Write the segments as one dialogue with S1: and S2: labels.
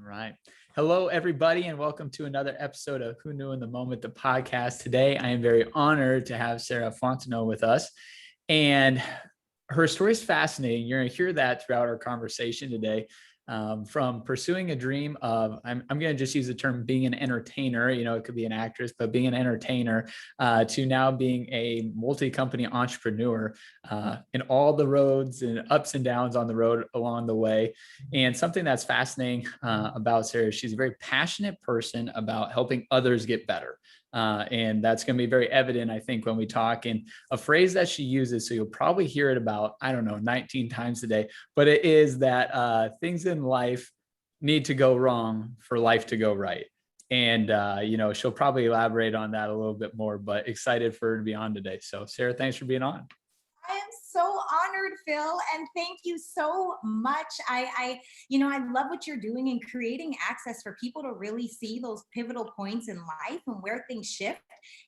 S1: right. Hello, everybody, and welcome to another episode of Who Knew in the Moment, the podcast. Today, I am very honored to have Sarah Fontenot with us. And her story is fascinating. You're going to hear that throughout our conversation today. From pursuing a dream of, I'm going to just use the term being an entertainer, it could be an actress, but being an entertainer, to now being a multi-company entrepreneur, and all the roads and ups and downs on the road along the way. And something that's fascinating about Sarah, she's a very passionate person about helping others get better. And that's going to be very evident, I think, when we talk. And a phrase that she uses, so you'll probably hear it about, 19 times a day, but it is that things in life need to go wrong for life to go right. And, she'll probably elaborate on that a little bit more, but excited for her to be on today. So Sarah, thanks for being on.
S2: I am so honored, Phil, and thank you so much. I love what you're doing in creating access for people to really see those pivotal points in life and where things shift.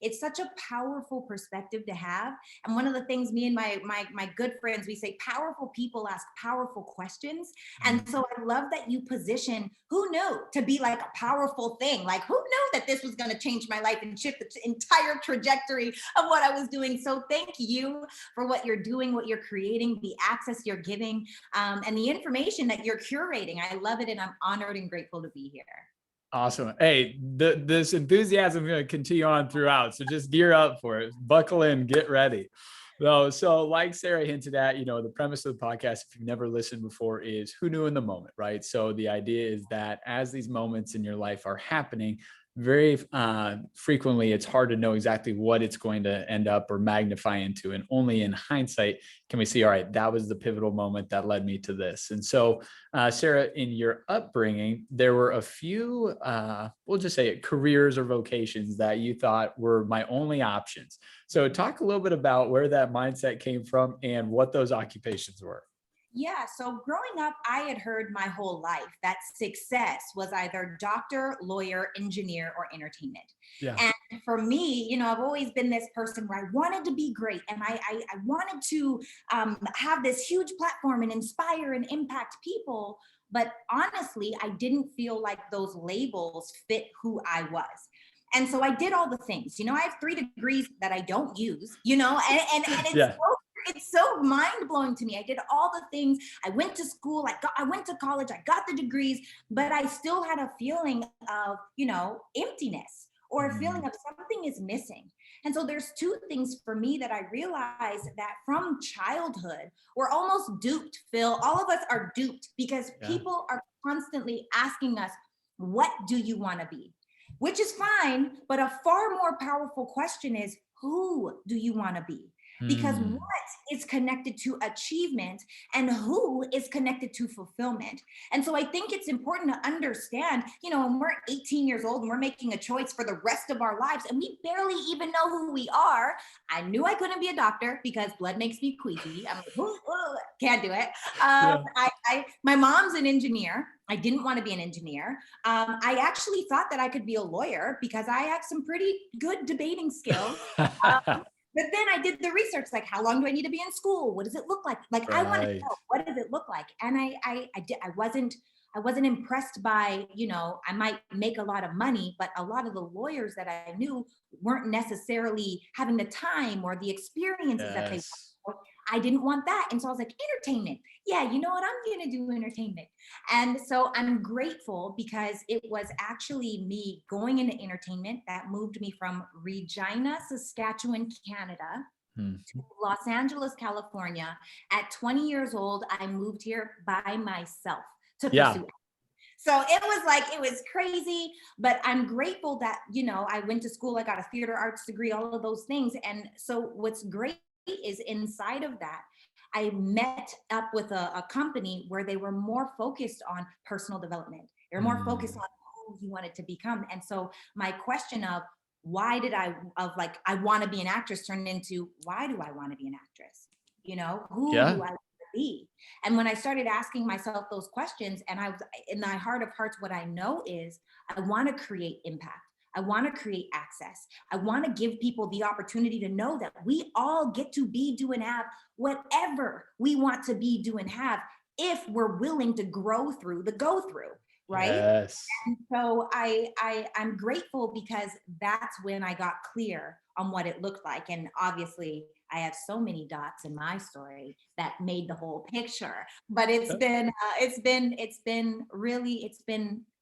S2: It's such a powerful perspective to have. And one of the things me and my good friends, we say powerful people ask powerful questions. And so I love that you position who knew to be like a powerful thing. Like who knew that this was going to change my life and shift the entire trajectory of what I was doing. So thank you for what you're doing, what you're creating, the access you're giving, and the information that you're curating. I love it, and I'm honored and grateful to be here.
S1: Awesome. Hey, this enthusiasm is going to continue on throughout. So just gear up for it. Buckle in, get ready. So like Sarah hinted at, the premise of the podcast, if you've never listened before, is who knew in the moment, right? So the idea is that as these moments in your life are happening, very frequently, it's hard to know exactly what it's going to end up or magnify into. And only in hindsight can we see, all right, that was the pivotal moment that led me to this. And so, Sarah, in your upbringing, there were a few, we'll just say it, careers or vocations that you thought were my only options. So talk a little bit about where that mindset came from and what those occupations were.
S2: Yeah. So growing up, I had heard my whole life that success was either doctor, lawyer, engineer, or entertainment.
S1: Yeah.
S2: And for me, I've always been this person where I wanted to be great, and I wanted to have this huge platform and inspire and impact people. But honestly, I didn't feel like those labels fit who I was. And so I did all the things. I have 3 degrees that I don't use, and it's
S1: Yeah.
S2: it's so mind-blowing to me. I did all the things. I went to school, I went to college, I got the degrees, but I still had a feeling of, emptiness, or a feeling of something is missing. And so there's 2 things for me that I realized that from childhood, we're almost duped, Phil. All of us are duped because people are constantly asking us, what do you want to be? Which is fine, but a far more powerful question is, who do you want to be? Because what is connected to achievement and who is connected to fulfillment. And so I think it's important to understand, when we're 18 years old and we're making a choice for the rest of our lives and we barely even know who we are. I knew I couldn't be a doctor because blood makes me queasy. I'm like, can't do it. My mom's an engineer. I didn't want to be an engineer. I actually thought that I could be a lawyer because I had some pretty good debating skills. But then I did the research, like, how long do I need to be in school? What does it look like? Like, I want to know, what does it look like? And I wasn't impressed by, I might make a lot of money, but a lot of the lawyers that I knew weren't necessarily having the time or the experiences that they wanted. I didn't want that. And so I was like, entertainment. Yeah, you know what? I'm going to do entertainment. And so I'm grateful because it was actually me going into entertainment that moved me from Regina, Saskatchewan, Canada, to Los Angeles, California. At 20 years old, I moved here by myself to pursue it. So it was crazy, but I'm grateful that, I went to school, I got a theater arts degree, all of those things. And so what's great is inside of that, I met up with a company where they were more focused on personal development. They were more focused on who you wanted to become. And so my question of why did I want to be an actress turned into, why do I want to be an actress? Who do I want to be? And when I started asking myself those questions, and I was in my heart of hearts, what I know is I want to create impact. I want to create access. I want to give people the opportunity to know that we all get to be, do, and have whatever we want to be, do, and have if we're willing to grow through the go through, right?
S1: Yes.
S2: And so I'm grateful because that's when I got clear on what it looked like. And obviously I have so many dots in my story that made the whole picture. But it's been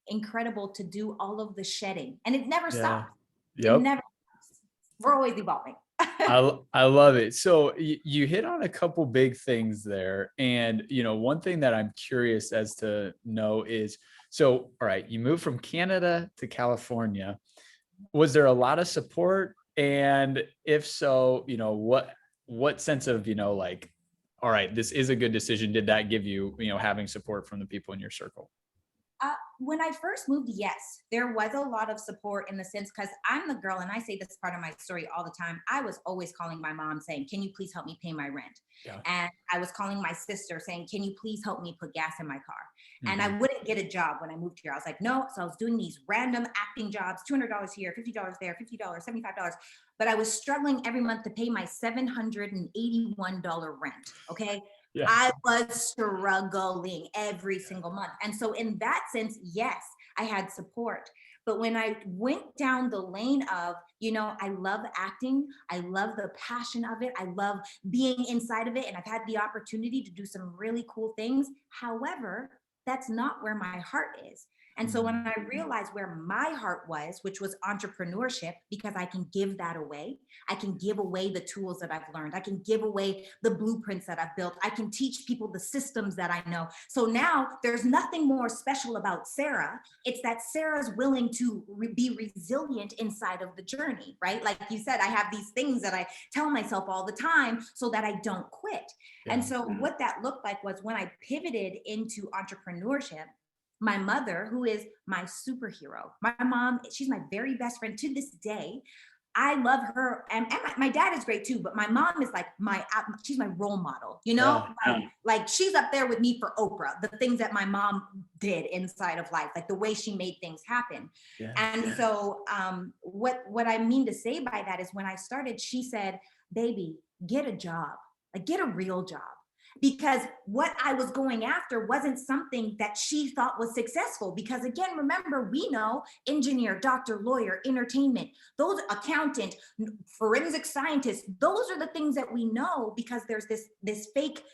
S2: incredible to do all of the shedding. And it never
S1: Yeah.
S2: stops. It
S1: Yep.
S2: never stops. We're always evolving.
S1: I love it. So you hit on a couple big things there. And, one thing that I'm curious as to know is, so, all right, you moved from Canada to California. Was there a lot of support? And if so, what sense of, like, all right, this is a good decision, did that give you, having support from the people in your circle?
S2: When I first moved, yes, there was a lot of support in the sense because I'm the girl, and I say this part of my story all the time. I was always calling my mom saying, "Can you please help me pay my rent?"
S1: Yeah.
S2: And I was calling my sister saying, "Can you please help me put gas in my car?" And I
S1: Mhm.
S2: wouldn't get a job when I moved here. I was like, no. So I was doing these random acting jobs, $200 here, $50 there, $50, $75. But I was struggling every month to pay my $781 rent. Okay.
S1: Yeah.
S2: I was struggling every single month. And so, in that sense, yes, I had support. But when I went down the lane of, I love acting, I love the passion of it, I love being inside of it, and I've had the opportunity to do some really cool things. However, that's not where my heart is. And so when
S1: Mhm.
S2: I realized where my heart was, which was entrepreneurship, because I can give that away, I can give away the tools that I've learned, I can give away the blueprints that I've built, I can teach people the systems that I know. So now there's nothing more special about Sarah. It's that Sarah's willing to be resilient inside of the journey, right? Like you said, I have these things that I tell myself all the time so that I don't quit. And
S1: Yeah.
S2: so what that looked like was when I pivoted into entrepreneurship, my mother, who is my superhero, my mom, she's my very best friend to this day. I love her, and my dad is great too. But my mom is like she's my role model.
S1: Yeah.
S2: Like she's up there with me for Oprah. The things that my mom did inside of life, like the way she made things happen.
S1: Yeah.
S2: And so, what I mean to say by that is, when I started, she said, "Baby, get a job, like get a real job." Because what I was going after wasn't something that she thought was successful. Because again, remember, we know engineer, doctor, lawyer, entertainment, those accountant, forensic scientist, those are the things that we know because there's this fake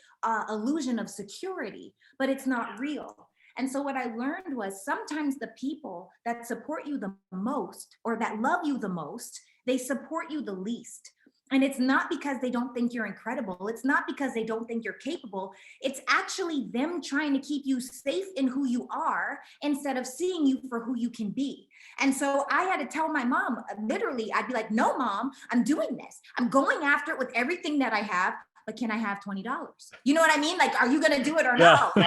S2: illusion of security, but it's not real. And so what I learned was sometimes the people that support you the most or that love you the most, they support you the least. And it's not because they don't think you're incredible. It's not because they don't think you're capable. It's actually them trying to keep you safe in who you are instead of seeing you for who you can be. And so I had to tell my mom, literally, I'd be like, "No, Mom, I'm doing this. I'm going after it with everything that I have. But can I have $20? You know what I mean? Like, are you going to do it or
S1: Yeah.
S2: no?"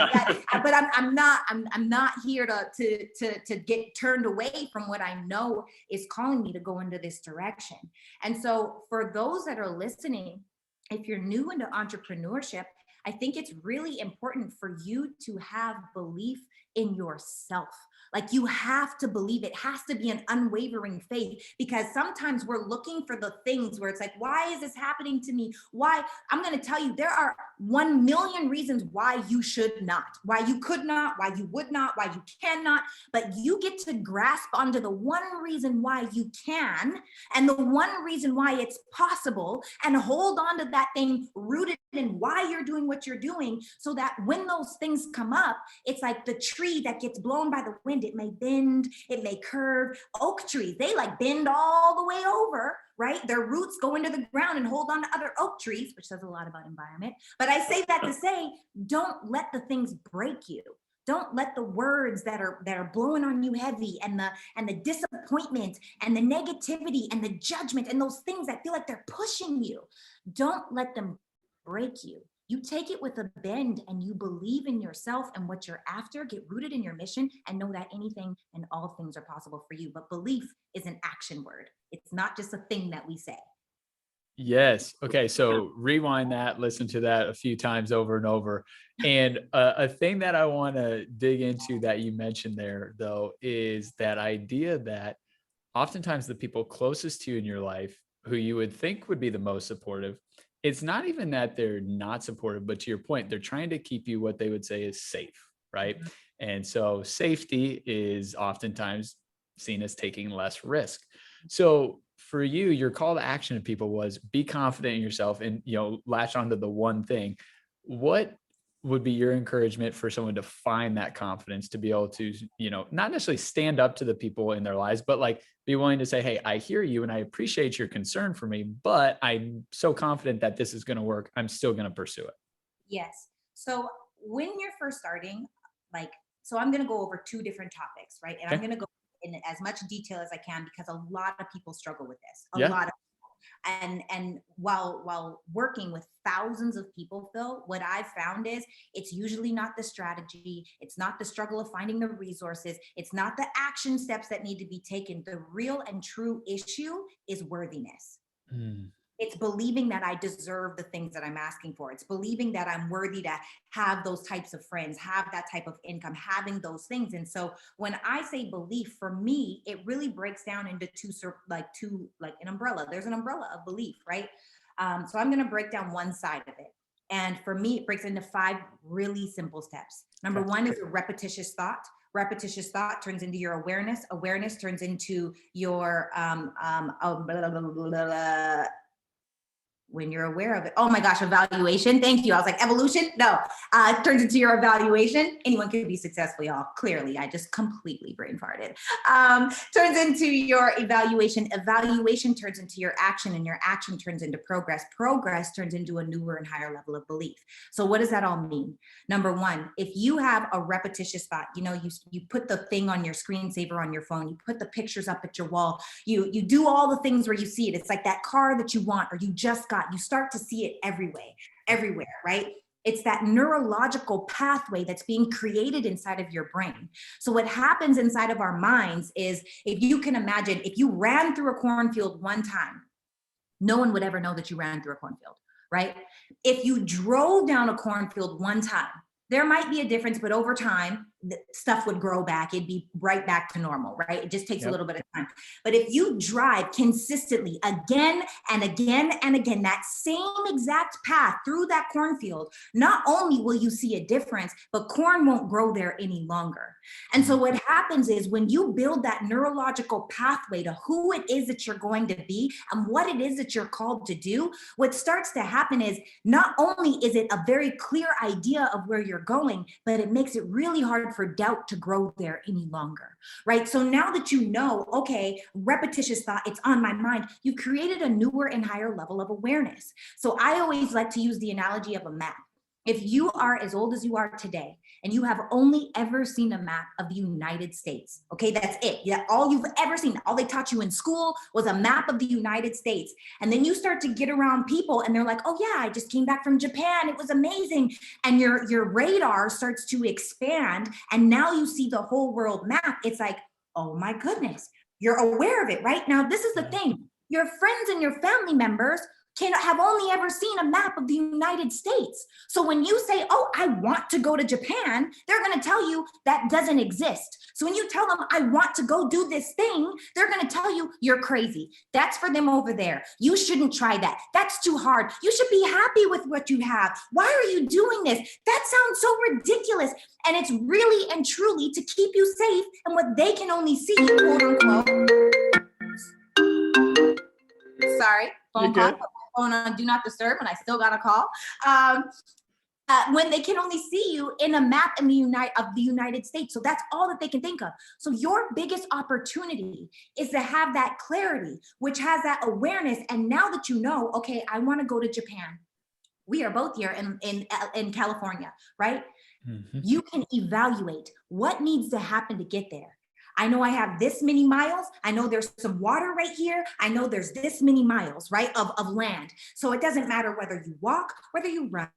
S2: But I'm not here to get turned away from what I know is calling me to go into this direction. And so for those that are listening, if you're new into entrepreneurship, I think it's really important for you to have belief in yourself. Like, you have to believe. It has to be an unwavering faith, because sometimes we're looking for the things where it's like, why is this happening to me? Why? I'm going to tell you, there are 1 million reasons why you should not, why you could not, why you would not, why you cannot, but you get to grasp onto the one reason why you can and the one reason why it's possible, and hold on to that thing rooted in why you're doing what you're doing, so that when those things come up, it's like the tree that gets blown by the wind. It may bend, it may curve. Oak trees, they like bend all the way over, right? Their roots go into the ground and hold on to other oak trees, which says a lot about environment. But I say that to say, don't let the things break you. Don't let the words that are blowing on you heavy, and the disappointment and the negativity and the judgment and those things that feel like they're pushing you, don't let them break you. You take it with a bend, and you believe in yourself and what you're after. Get rooted in your mission and know that anything and all things are possible for you. But belief is an action word. It's not just a thing that we say.
S1: Yes. Okay. So rewind that, listen to that a few times over and over. And a thing that I want to dig into that you mentioned there, though, is that idea that oftentimes the people closest to you in your life, who you would think would be the most supportive, it's not even that they're not supportive, but to your point, they're trying to keep you what they would say is safe, right?
S2: Mhm.
S1: And so safety is oftentimes seen as taking less risk. So for you, your call to action to people was be confident in yourself and, latch onto the one thing. What would be your encouragement for someone to find that confidence to be able to, not necessarily stand up to the people in their lives, but like be willing to say, hey, I hear you and I appreciate your concern for me, but I'm so confident that this is going to work. I'm still going to pursue it.
S2: Yes. So when you're first starting, like, so I'm going to go over two different topics, right? And I'm
S1: Okay.
S2: going to go in as much detail as I can because a lot of people struggle with this. A
S1: Yeah.
S2: lot of and while working with thousands of people, Phil, what I've found is it's usually not the strategy, it's not the struggle of finding the resources, it's not the action steps that need to be taken. The real and true issue is worthiness.
S1: Mm.
S2: It's believing that I deserve the things that I'm asking for. It's believing that I'm worthy to have those types of friends, have that type of income, having those things. And so when I say belief, for me, it really breaks down into two, like an umbrella. There's an umbrella of belief, right? So I'm going to break down one side of it. And for me, it breaks into 5 really simple steps. Number
S1: Okay.
S2: 1 is a repetitious thought. Repetitious thought turns into your awareness. Awareness turns into your when you're aware of it. Oh my gosh, evaluation. Thank you. I was like, evolution? No, it turns into your evaluation. Anyone can be successful, y'all. Clearly, I just completely brain farted. Turns into your evaluation. Evaluation turns into your action, and your action turns into progress. Progress turns into a newer and higher level of belief. So what does that all mean? Number 1, if you have a repetitious thought, you put the thing on your screensaver on your phone, you put the pictures up at your wall, you do all the things where you see it. It's like that car that you want or you just got. You start to see it everywhere, right? It's that neurological pathway that's being created inside of your brain. So what happens inside of our minds is, if you can imagine, if you ran through a cornfield one time, no one would ever know that you ran through a cornfield, right? If you drove down a cornfield one time, there might be a difference, but over time, stuff would grow back. It'd be right back to normal, right? It just takes a
S1: Yep.
S2: little bit of time. But if you drive consistently again and again and again, that same exact path through that cornfield, not only will you see a difference, but corn won't grow there any longer. And so what happens is, when you build that neurological pathway to who it is that you're going to be and what it is that you're called to do, what starts to happen is, not only is it a very clear idea of where you're going, but it makes it really hard for doubt to grow there any longer, right? So now that you know, okay, repetitious thought, it's on my mind, you've created a newer and higher level of awareness. So I always like to use the analogy of a map. If you are as old as you are today and you have only ever seen a map of the United States, okay, that's it. Yeah, all you've ever seen, all they taught you in school was a map of the United States. And then you start to get around people and they're like, oh yeah, I just came back from Japan. It was amazing. And your radar starts to expand. And now you see the whole world map. It's like, oh my goodness, you're aware of it, right? Now, this is the thing. Your friends and your family members have only ever seen a map of the United States. So when you say, oh, I want to go to Japan, they're going to tell you that doesn't exist. So when you tell them, I want to go do this thing, they're going to tell you you're crazy. That's for them over there. You shouldn't try that. That's too hard. You should be happy with what you have. Why are you doing this? That sounds so ridiculous. And it's really and truly to keep you safe and what they can only see, quote unquote. Sorry, phone call. Phone on do not disturb, and I still got a call. When they can only see you in a map in of the United States. So that's all that they can think of. So your biggest opportunity is to have that clarity, which has that awareness. And now that you know, okay, I want to go to Japan. We are both here in California, right?
S1: Mm-hmm.
S2: You can evaluate what needs to happen to get there. I know I have this many miles. I know there's some water right here. I know there's this many miles, right, of land. So it doesn't matter whether you walk, whether you run,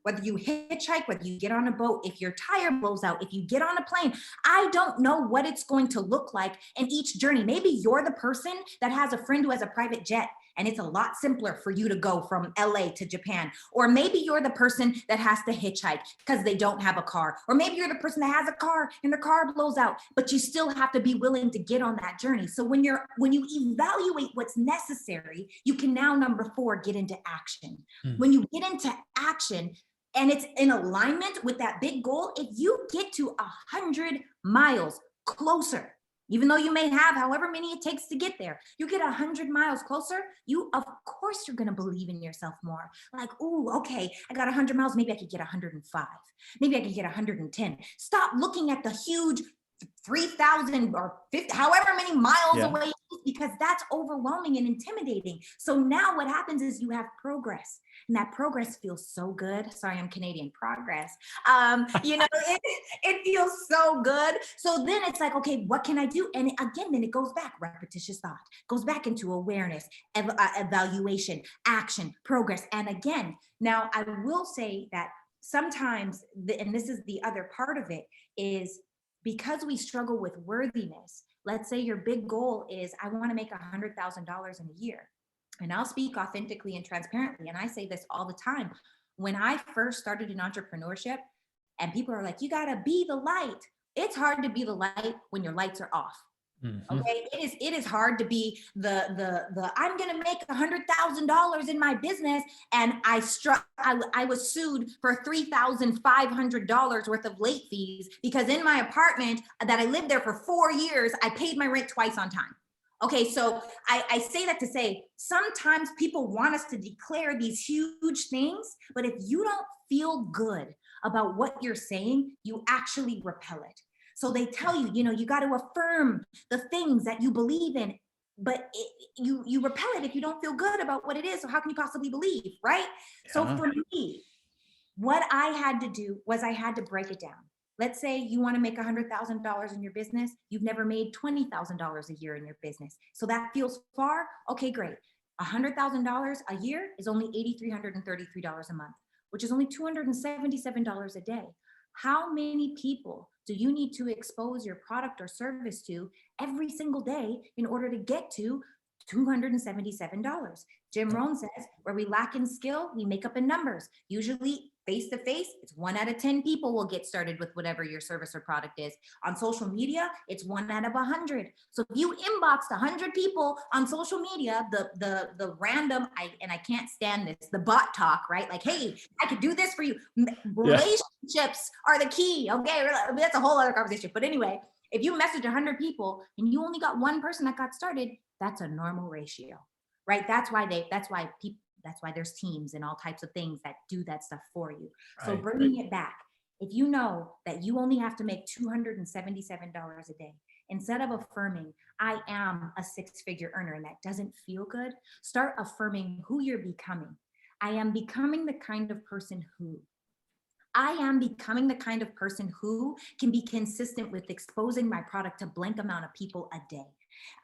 S2: whether you hitchhike, whether you get on a boat, if your tire blows out, if you get on a plane. I don't know what it's going to look like in each journey. Maybe you're the person that has a friend who has a private jet. And it's a lot simpler for you to go from LA to Japan. Or maybe you're the person that has to hitchhike because they don't have a car. Or maybe you're the person that has a car and the car blows out, but you still have to be willing to get on that journey. So when you evaluate what's necessary, you can now, number 4, get into action. When you get into action and it's in alignment with that big goal, if you get to 100 miles closer, even though you may have however many it takes to get there, you get 100 miles closer, of course, you're going to believe in yourself more. Like, ooh, okay, I got 100 miles. Maybe I could get 105. Maybe I could get 110. Stop looking at the huge 3,000 or 50, however many miles away, because that's overwhelming and intimidating. So now what happens is you have progress, and that progress feels so good. Sorry, I'm Canadian. Progress. It feels so good. So then it's like, okay, what can I do? And again, then it goes back, repetitious thought, goes back into awareness, evaluation, action, progress. And again, now I will say that sometimes, and this is the other part of it, is because we struggle with worthiness. Let's say your big goal is, I want to make $100,000 in a year. And I'll speak authentically and transparently. And I say this all the time. When I first started in entrepreneurship and people are like, you got to be the light. It's hard to be the light when your lights are off. Okay. It is hard to be the I'm going to make $100,000 in my business. And I was sued for $3,500 worth of late fees because in my apartment that I lived there for 4 years, I paid my rent twice on time. Okay, so I say that to say, sometimes people want us to declare these huge things, but if you don't feel good about what you're saying, you actually repel it. So they tell you, you got to affirm the things that you believe in, but you repel it if you don't feel good about what it is. So how can you possibly believe, right? Yeah. So for me, what I had to do was I had to break it down. Let's say you want to make $100,000 in your business. You've never made $20,000 a year in your business. So that feels far. Okay, great. $100,000 a year is only $8,333 a month, which is only $277 a day. How many people do you need to expose your product or service to every single day in order to get to $277? Jim Rohn says, where we lack in skill, we make up in numbers. Usually face to face, it's 1 out of 10 people will get started with whatever your service or product is. On social media, it's 1 out of 100. So if you inboxed 100 people on social media, the random, I can't stand this, the bot talk, right? Like, hey, I could do this for you. Relationships are the key. Okay, that's a whole other conversation. But anyway, if you message 100 people and you only got 1 person that got started, that's a normal ratio, right? That's why there's teams and all types of things that do that stuff for you. Right. So bringing it back, if you know that you only have to make $277 a day, instead of affirming, I am a 6-figure earner, and that doesn't feel good, start affirming who you're becoming. I am becoming the kind of person who. I am becoming the kind of person who can be consistent with exposing my product to blank amount of people a day.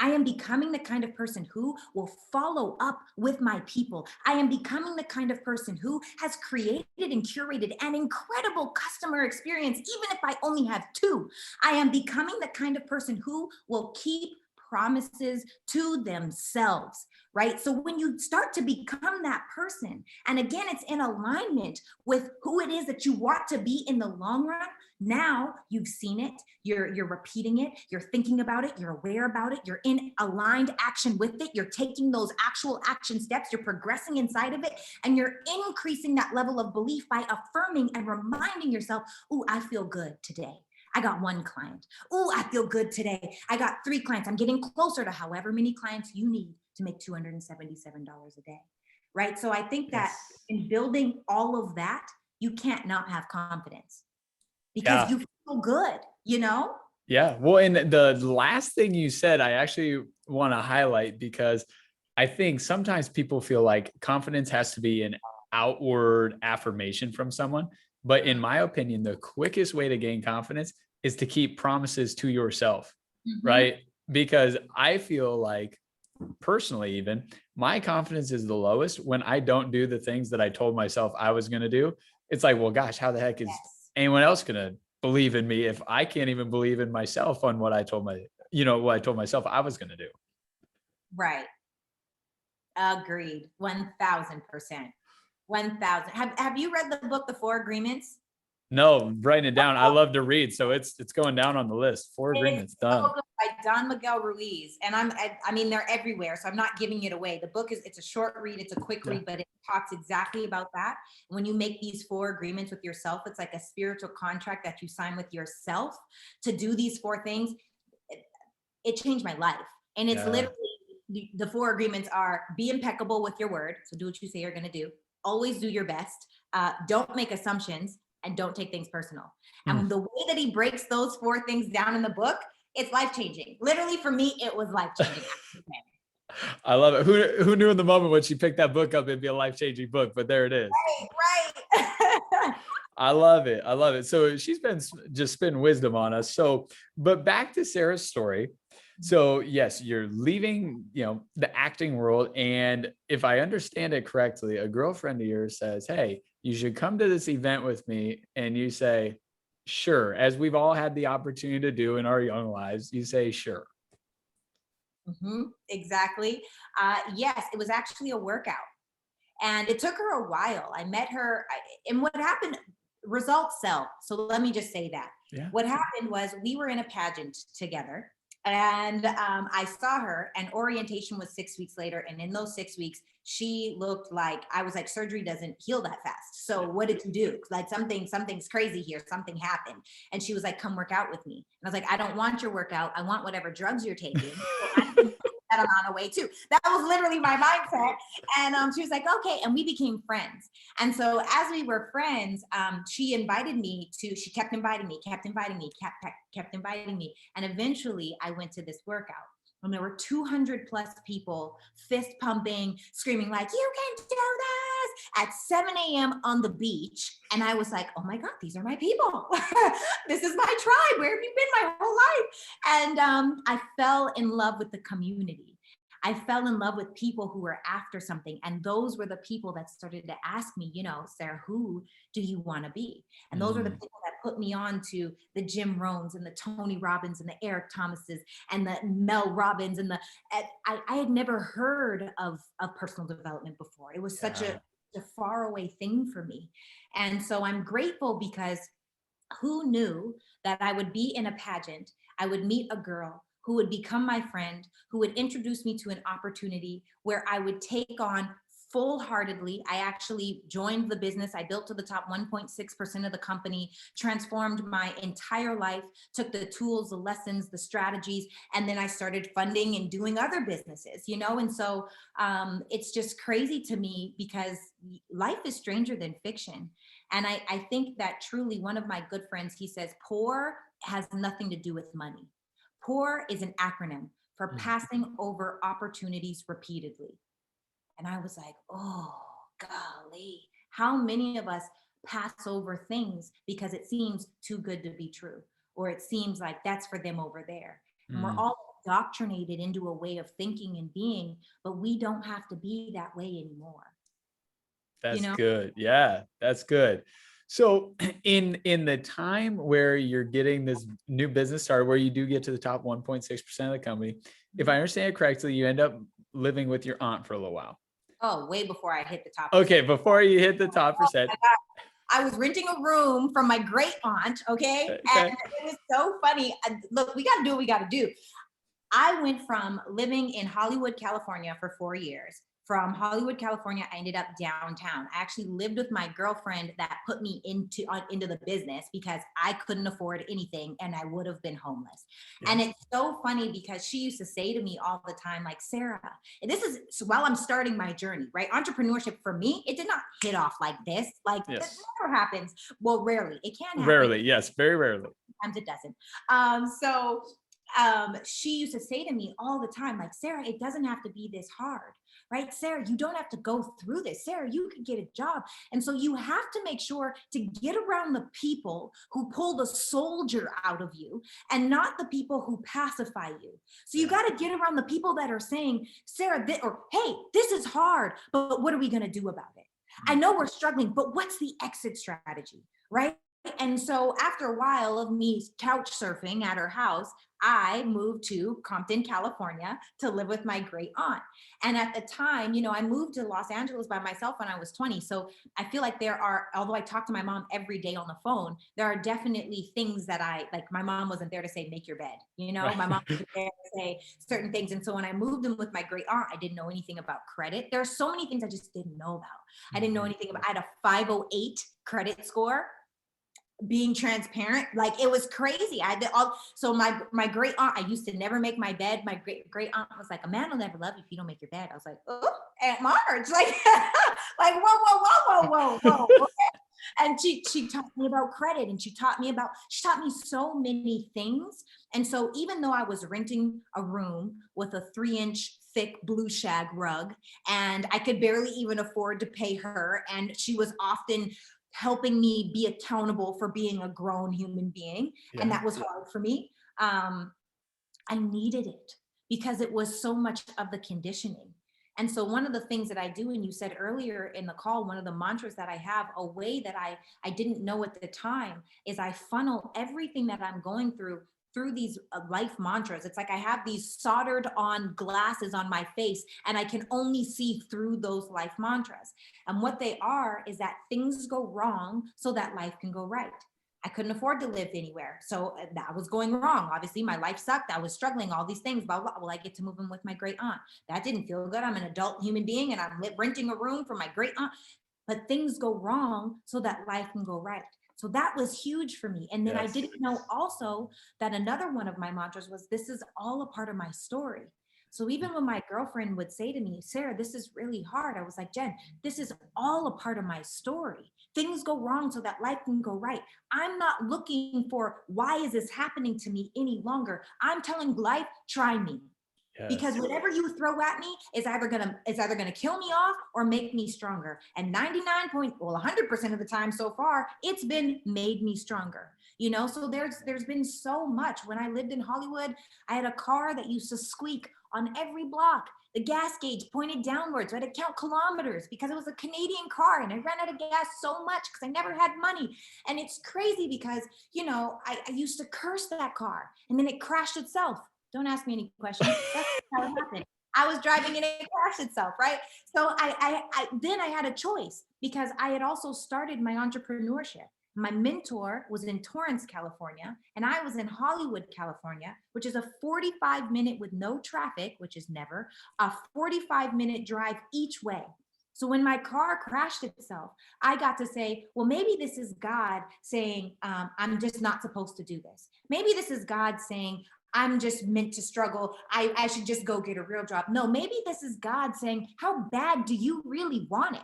S2: I am becoming the kind of person who will follow up with my people. I am becoming the kind of person who has created and curated an incredible customer experience, even if I only have 2. I am becoming the kind of person who will keep promises to themselves, right? So when you start to become that person, and again, it's in alignment with who it is that you want to be in the long run, now you've seen it, you're repeating it, you're thinking about it, you're aware about it, you're in aligned action with it, you're taking those actual action steps, you're progressing inside of it, and you're increasing that level of belief by affirming and reminding yourself, ooh, I feel good today. I got 1 client. Ooh, I feel good today. I got 3 clients. I'm getting closer to however many clients you need to make $277 a day, right? So I think that in building all of that, you can't not have confidence because you feel good,
S1: Yeah. Well, and the last thing you said, I actually want to highlight because I think sometimes people feel like confidence has to be an outward affirmation from someone. But in my opinion, the quickest way to gain confidence is to keep promises to yourself, right? Because I feel like personally, even my confidence is the lowest when I don't do the things that I told myself I was going to do. It's like, well, gosh, how the heck is anyone else going to believe in me if I can't even believe in myself on what I told myself I was going to do?
S2: Right. Agreed. 1000%. 1000. Have you read the book, The Four Agreements?
S1: No, I'm writing it down. I love to read, so it's going down on the list. Four
S2: It's
S1: agreements done.
S2: so good by Don Miguel Ruiz. And I mean, they're everywhere. So I'm not giving it away. The book it's a short read. It's a quick read, but it talks exactly about that. When you make these four agreements with yourself, it's like a spiritual contract that you sign with yourself to do these four things. It changed my life. And it's literally the four agreements are: be impeccable with your word. So do what you say you're going to do. Always do your best. Don't make assumptions, and don't take things personal. And the way that he breaks those four things down in the book, it's life-changing. Literally for me, it was life-changing.
S1: I love it. Who knew in the moment when she picked that book up, it'd be a life-changing book, but there it is.
S2: Right.
S1: I love it. I love it. So she's been just spitting wisdom on us. So, but back to Sarah's story. So yes, you're leaving, the acting world. And if I understand it correctly, a girlfriend of yours says, "Hey, you should come to this event with me." And you say, "Sure." As we've all had the opportunity to do in our young lives, you say, "Sure."
S2: Exactly. Yes, it was actually a workout. And it took her a while. I met her, and what happened, results sell. So let me just say that.
S1: Yeah.
S2: What happened was we were in a pageant together, and I saw her, and orientation was 6 weeks later. And in those 6 weeks, she looked like, I was like, surgery doesn't heal that fast. So what did you do? Like something's crazy here. Something happened. And she was like, come work out with me. And I was like, I don't want your workout. I want whatever drugs you're taking. So that amount of weight too. That was literally my mindset. And she was like, okay. And we became friends. And so as we were friends, she invited me she kept inviting me, kept inviting me. And eventually I went to this workout. And there were 200 plus people fist pumping, screaming like, you can do this at 7 a.m. on the beach. And I was like, oh my God, these are my people. This is my tribe. Where have you been my whole life? And I fell in love with the community. I fell in love with people who were after something. And those were the people that started to ask me, Sarah, who do you want to be? And those are the people that put me on to the Jim Rohns and the Tony Robbins and the Eric Thomases and the Mel Robbins. And I had never heard of personal development before. It was such a far away thing for me. And so I'm grateful, because who knew that I would be in a pageant, I would meet a girl who would become my friend, who would introduce me to an opportunity where I would take on full-heartedly. I actually joined the business. I built to the top 1.6% of the company, transformed my entire life, took the tools, the lessons, the strategies, and then I started funding and doing other businesses, And so it's just crazy to me, because life is stranger than fiction. And I think that truly, one of my good friends, he says, poor has nothing to do with money. POUR is an acronym for passing over opportunities repeatedly. And I was like, oh, golly, how many of us pass over things because it seems too good to be true, or it seems like that's for them over there. And we're all indoctrinated into a way of thinking and being, but we don't have to be that way anymore.
S1: That's good. Yeah, that's good. So in the time where you're getting this new business started, where you do get to the top 1.6% of the company, if I understand it correctly, you end up living with your aunt for a little while.
S2: Oh, way before I hit the top.
S1: Okay, before you hit the top percent.
S2: I was renting a room from my great aunt, okay? And it was so funny. Look, we got to do what we got to do. I went from living in Hollywood, California for 4 years. From Hollywood, California, I ended up downtown. I actually lived with my girlfriend that put me into the business, because I couldn't afford anything and I would have been homeless. Yeah. And it's so funny, because she used to say to me all the time, like, Sarah, and this is while I'm starting my journey, right? Entrepreneurship for me, it did not hit off like this. Like, this never happens. Well, rarely. It can happen.
S1: Rarely, yes, very rarely.
S2: Sometimes it doesn't. She used to say to me all the time, like, Sarah, it doesn't have to be this hard, right? Sarah, you don't have to go through this. Sarah, you could get a job. And so you have to make sure to get around the people who pull the soldier out of you, and not the people who pacify you. So you got to get around the people that are saying, Sarah, hey, this is hard, but what are we going to do about it? I know we're struggling, but what's the exit strategy, right? And so after a while of me couch surfing at her house, I moved to Compton, California to live with my great aunt. And at the time, I moved to Los Angeles by myself when I was 20. So I feel like although I talk to my mom every day on the phone, there are definitely things that my mom wasn't there to say, make your bed.
S1: Right.
S2: My mom wasn't there to say certain things. And so when I moved in with my great aunt, I didn't know anything about credit. There are so many things I just didn't know about. I didn't know anything about, I had a 508 credit score. Being transparent, like it was crazy. I did all. So my great aunt, I used to never make my bed. My great aunt was like, a man will never love you if you don't make your bed. I was like, oh, Aunt Marge, like, like whoa. And she taught me about credit, and she taught me so many things. And so even though I was renting a room with a 3-inch thick blue shag rug, and I could barely even afford to pay her, and she was often helping me be accountable for being a grown human being.
S1: Yeah.
S2: And that was hard for me. I needed it because it was so much of the conditioning. And so one of the things that I do, and you said earlier in the call, one of the mantras that I have, a way that I didn't know at the time, is I funnel everything that I'm going through these life mantras. It's like I have these soldered on glasses on my face, and I can only see through those life mantras. And what they are is that things go wrong so that life can go right. I couldn't afford to live anywhere. So that was going wrong. Obviously, my life sucked. I was struggling, all these things, blah, blah. Well, I get to move in with my great aunt. That didn't feel good. I'm an adult human being and I'm renting a room for my great aunt. But things go wrong so that life can go right. So that was huge for me. And then I didn't know also that another one of my mantras was, this is all a part of my story. So even when my girlfriend would say to me, Sarah, this is really hard, I was like, Jen, this is all a part of my story. Things go wrong so that life can go right. I'm not looking for, why is this happening to me any longer? I'm telling life, try me. Because whatever you throw at me is either gonna kill me off or make me stronger. And 100% of the time so far, it's been made me stronger. So there's been so much. When I lived in Hollywood, I had a car that used to squeak on every block. The gas gauge pointed downwards. So I had to count kilometers because it was a Canadian car, and I ran out of gas so much because I never had money. And it's crazy because, I used to curse that car, and then it crashed itself. Don't ask me any questions. That's how it happened. I was driving and it crashed itself, right? So then I had a choice because I had also started my entrepreneurship. My mentor was in Torrance, California, and I was in Hollywood, California, which is a 45-minute with no traffic, which is never, a 45-minute drive each way. So when my car crashed itself, I got to say, well, maybe this is God saying, I'm just not supposed to do this. Maybe this is God saying, I'm just meant to struggle. I should just go get a real job. No, maybe this is God saying, how bad do you really want it?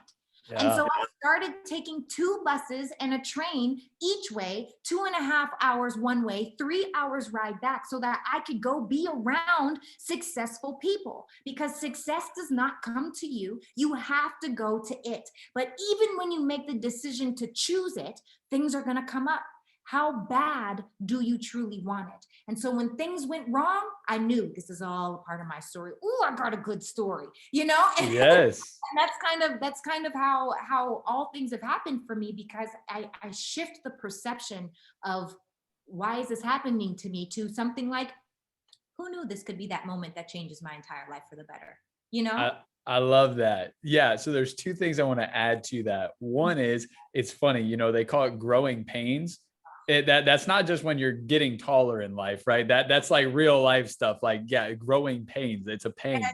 S2: Yeah. And so I started taking 2 buses and a train each way, 2.5 hours one way, 3 hours ride back, so that I could go be around successful people. Because success does not come to you. You have to go to it. But even when you make the decision to choose it, things are going to come up. How bad do you truly want it? And so when things went wrong, I knew this is all a part of my story. Ooh, I got a good story,
S1: Yes.
S2: And that's kind of how all things have happened for me, because I shift the perception of, why is this happening to me, to something like, who knew this could be that moment that changes my entire life for the better,
S1: I love that. Yeah. So there's 2 things I want to add to that. One is, it's funny, they call it growing pains. That's not just when you're getting taller in life, right? That's like real life stuff. Like, yeah, growing pains. It's a pain.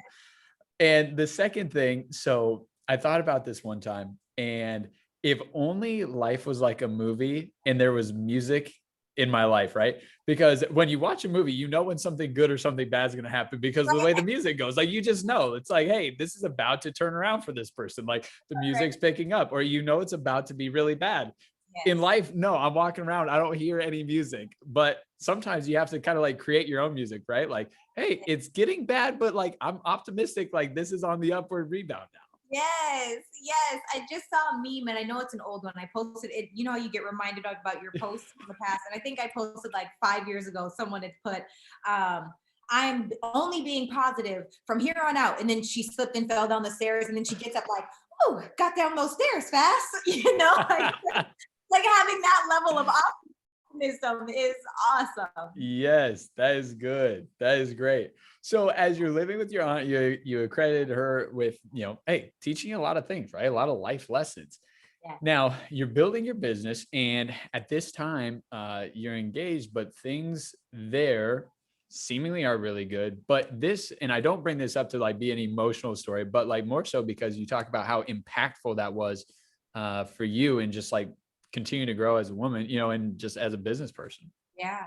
S1: And the second thing, so I thought about this one time, and if only life was like a movie and there was music in my life, right? Because when you watch a movie, you know when something good or something bad is going to happen because of the way the music goes. Like, you just know. It's like, hey, this is about to turn around for this person. Like, the music's picking up, or it's about to be really bad. Yes. In life, no, I'm walking around, I don't hear any music, but sometimes you have to kind of like create your own music, right? Like, hey, it's getting bad, but like, I'm optimistic, like this is on the upward rebound now.
S2: Yes. I just saw a meme, and I know it's an old one. I posted it. You know how you get reminded about your posts in the past. And I think I posted like 5 years ago, someone had put, I'm only being positive from here on out. And then she slipped and fell down the stairs, and then she gets up like, oh, got down those stairs fast, like, like having that level of optimism is awesome.
S1: Yes, that is good. That is great. So as you're living with your aunt, you accredited her with, hey, teaching you a lot of things, right? A lot of life lessons.
S2: Yeah.
S1: Now you're building your business, and at this time, you're engaged, but things there seemingly are really good. But this, and I don't bring this up to like be an emotional story, but like more so because you talk about how impactful that was for you, and just like continue to grow as a woman, and just as a business person.
S2: Yeah.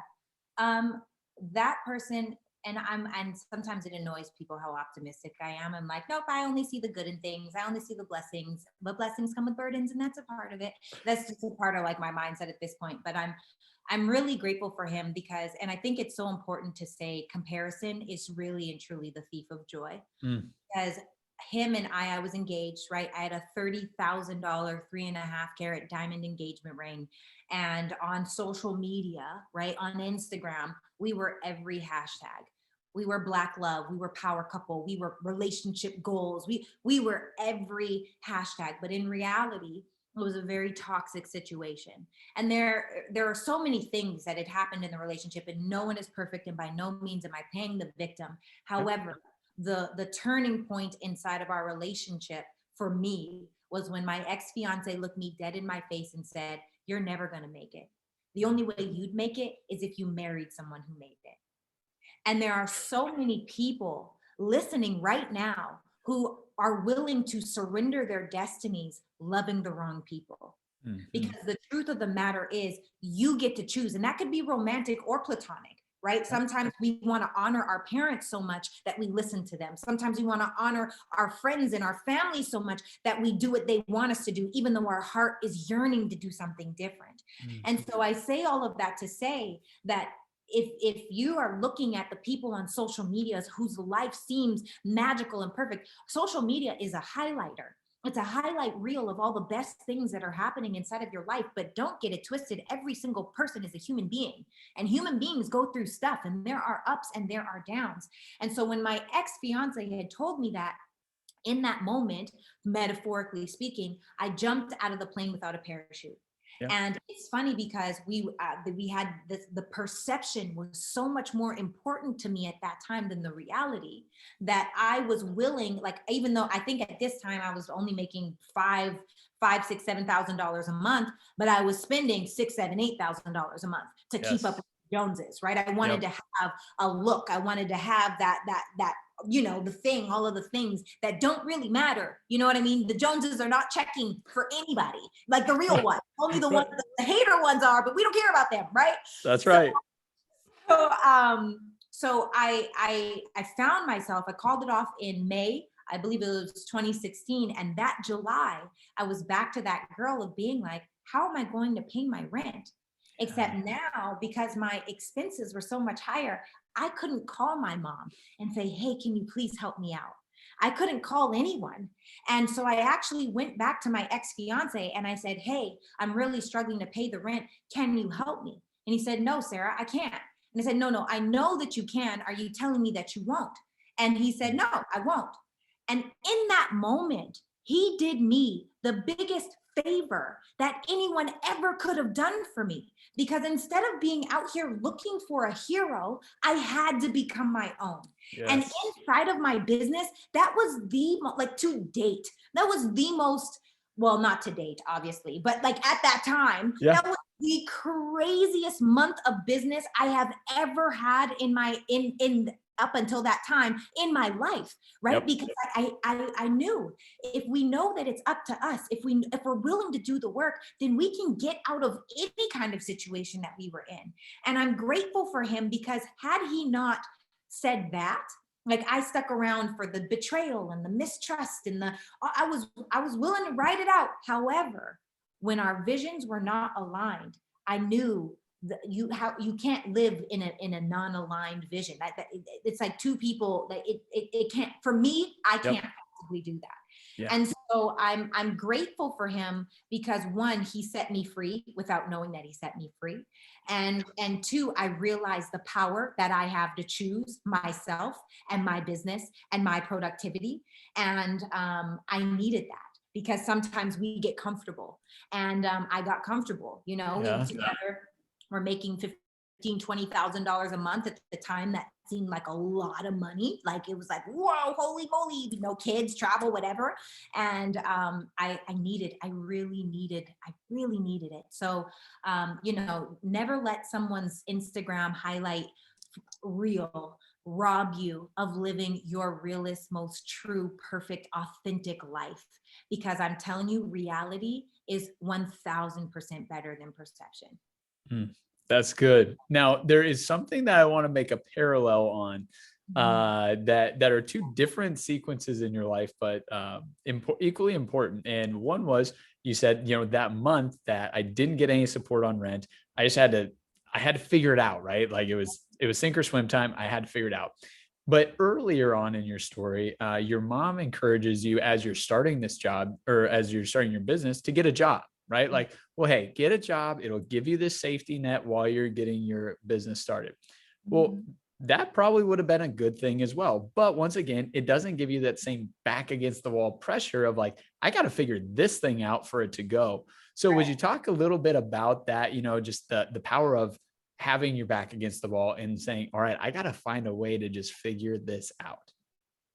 S2: That person, and sometimes it annoys people how optimistic I am. I'm like, nope, I only see the good in things. I only see the blessings, but blessings come with burdens, and that's a part of it. That's just a part of like my mindset at this point. But I'm really grateful for him because, and I think it's so important to say comparison is really and truly the thief of joy.
S1: Mm.
S2: Because him and I was engaged, right? I had a $30,000 3.5 carat diamond engagement ring. And on social media, right? On Instagram, we were every hashtag. We were Black love, we were power couple, we were relationship goals. We were every hashtag, but in reality, it was a very toxic situation. And there are so many things that had happened in the relationship, and no one is perfect, and by no means am I playing the victim. However, the turning point inside of our relationship for me was when my ex-fiance looked me dead in my face and said, "You're never going to make it. The only way you'd make it is if you married someone who made it." And there are so many people listening right now who are willing to surrender their destinies loving the wrong people.
S1: Mhm.
S2: Because the truth of the matter is you get to choose, and that could be romantic or platonic, right? Sometimes we want to honor our parents so much that we listen to them. Sometimes we want to honor our friends and our family so much that we do what they want us to do, even though our heart is yearning to do something different. And so I say all of that to say that if you are looking at the people on social media whose life seems magical and perfect, social media is a highlighter. It's a highlight reel of all the best things that are happening inside of your life, but don't get it twisted. Every single person is a human being, and human beings go through stuff, and there are ups and there are downs. And so when my ex-fiance had told me that, in that moment, metaphorically speaking, I jumped out of the plane without a parachute.
S1: Yeah.
S2: And it's funny because we had this, the perception was so much more important to me at that time than the reality, that I was willing, like, even though I think at this time I was only making $5, $7,000 a month, but I was spending $6, $7, $8,000 a month to keep up with the Joneses, right? I wanted to have a look. I wanted to have that the thing, all of the things that don't really matter. You know what I mean? The Joneses are not checking for anybody, like the real ones. Only the ones, the hater ones are, but we don't care about them, right?
S1: That's right.
S2: So I found myself, I called it off in May, I believe it was 2016. And that July, I was back to that girl of being like, how am I going to pay my rent? Except now, because my expenses were so much higher, I couldn't call my mom and say, hey, can you please help me out? I couldn't call anyone. And so I actually went back to my ex-fiance and I said, hey, I'm really struggling to pay the rent. Can you help me? And he said, no, Sarah, I can't. And I said, no, I know that you can. Are you telling me that you won't? And he said, no, I won't. And in that moment, he did me the biggest favor that anyone ever could have done for me. Because instead of being out here looking for a hero, I had to become my own. Yes. And inside of my business, that was to date, that was the most, well, not to date, obviously, but like at that time, that was the craziest month of business I have ever had in up until that time in my life, right? Because I knew if we know that it's up to us, if we're willing to do the work, then we can get out of any kind of situation that we were in. And I'm grateful for him, because had he not said that, like, I stuck around for the betrayal and the mistrust and I was willing to write it out. However, when our visions were not aligned, I knew you can't live in a non-aligned vision. It's like two people that it can't. For me, I can't possibly do that. Yeah. And so I'm grateful for him, because one, he set me free without knowing that he set me free, and two, I realized the power that I have to choose myself and my business and my productivity, and I needed that. because sometimes we get comfortable. And I got comfortable, we were together, we're making $15,000-$20,000 a month at the time. That seemed like a lot of money. Like it was like, whoa, holy moly, no kids, travel, whatever. And I really needed it. So, never let someone's Instagram highlight reel rob you of living your realest, most true, perfect, authentic life. Because I'm telling you, reality is 1000% better than perception.
S1: That's good. Now, there is something that I want to make a parallel on, that are two different sequences in your life, but equally important. And one was, you said, that month that I didn't get any support on rent, I had to figure it out, right? Like it was sink or swim time. I had to figure it out. But earlier on in your story, your mom encourages you, as you're starting this job, or as you're starting your business, to get a job, right? Like, well, hey, get a job. It'll give you this safety net while you're getting your business started. Well, that probably would have been a good thing as well. But once again, it doesn't give you that same back against the wall pressure of like, I got to figure this thing out for it to go. So would you talk a little bit about that, just the power of having your back against the wall and saying, all right, I got to find a way to just figure this out?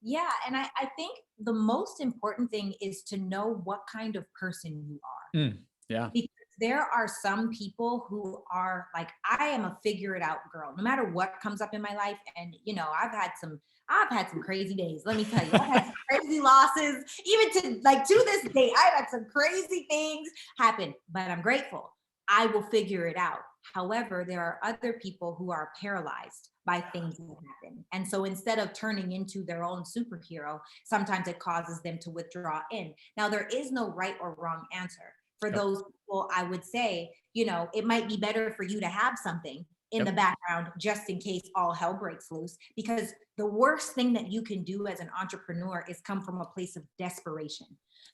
S2: Yeah. And I think the most important thing is to know what kind of person you are.
S1: Yeah.
S2: Because there are some people who are like, I am a figure it out girl, no matter what comes up in my life. And, I've had some crazy days. Let me tell you, I've had some crazy losses, even to this day, I've had some crazy things happen, but I'm grateful. I will figure it out. However, there are other people who are paralyzed by things that happen. And so instead of turning into their own superhero, sometimes it causes them to withdraw in. Now, there is no right or wrong answer. For those people, I would say, it might be better for you to have something in the background just in case all hell breaks loose, because the worst thing that you can do as an entrepreneur is come from a place of desperation.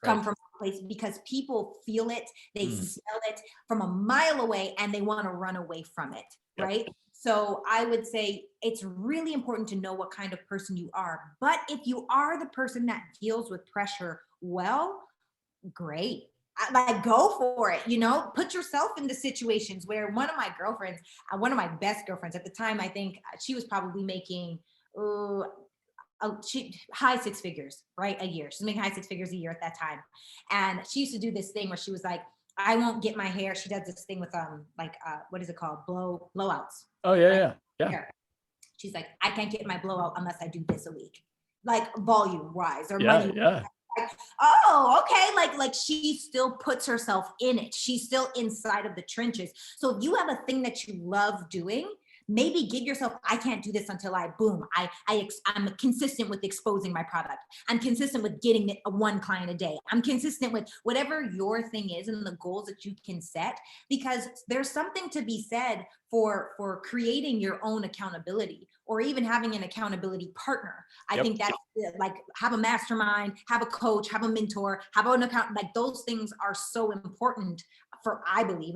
S2: Come from a place because people feel it, they smell it from a mile away, and they want to run away from it, right? So I would say it's really important to know what kind of person you are. But if you are the person that deals with pressure well, great. Like, go for it, put yourself into situations where one of my best girlfriends at the time, I think she was probably making high six figures, right? A year. She's making high six figures a year at that time. And she used to do this thing where she was like, I won't get my hair. She does this thing with what is it called? Blowouts.
S1: Oh yeah.
S2: Hair. She's like, I can't get my blowout unless I do this a week, like volume wise or money. Like, oh, okay. Like she still puts herself in it. She's still inside of the trenches. So if you have a thing that you love doing, maybe give yourself, I can't do this until I'm consistent with exposing my product. I'm consistent with getting one client a day. I'm consistent with whatever your thing is and the goals that you can set, because there's something to be said for creating your own accountability, or even having an accountability partner. I think that's like, have a mastermind, have a coach, have a mentor, have an account. Like, those things are so important I believe.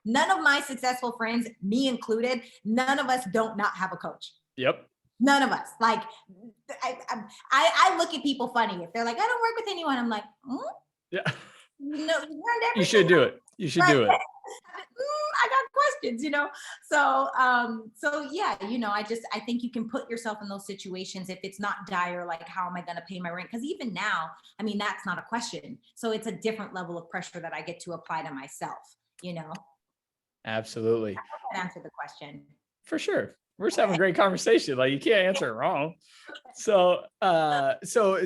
S2: None of my successful friends, me included, none of us don't not have a coach.
S1: Yep.
S2: None of us. Like, I look at people funny if they're like, I don't work with anyone. I'm like,
S1: yeah.
S2: You learned everything.
S1: You should do it. You should do it.
S2: I got questions, So yeah, I think you can put yourself in those situations if it's not dire, like, how am I going to pay my rent? Because even now, that's not a question. So it's a different level of pressure that I get to apply to myself,
S1: Absolutely.
S2: I hope that answered the question.
S1: For sure. We're just having a great conversation. Like, you can't answer it wrong. So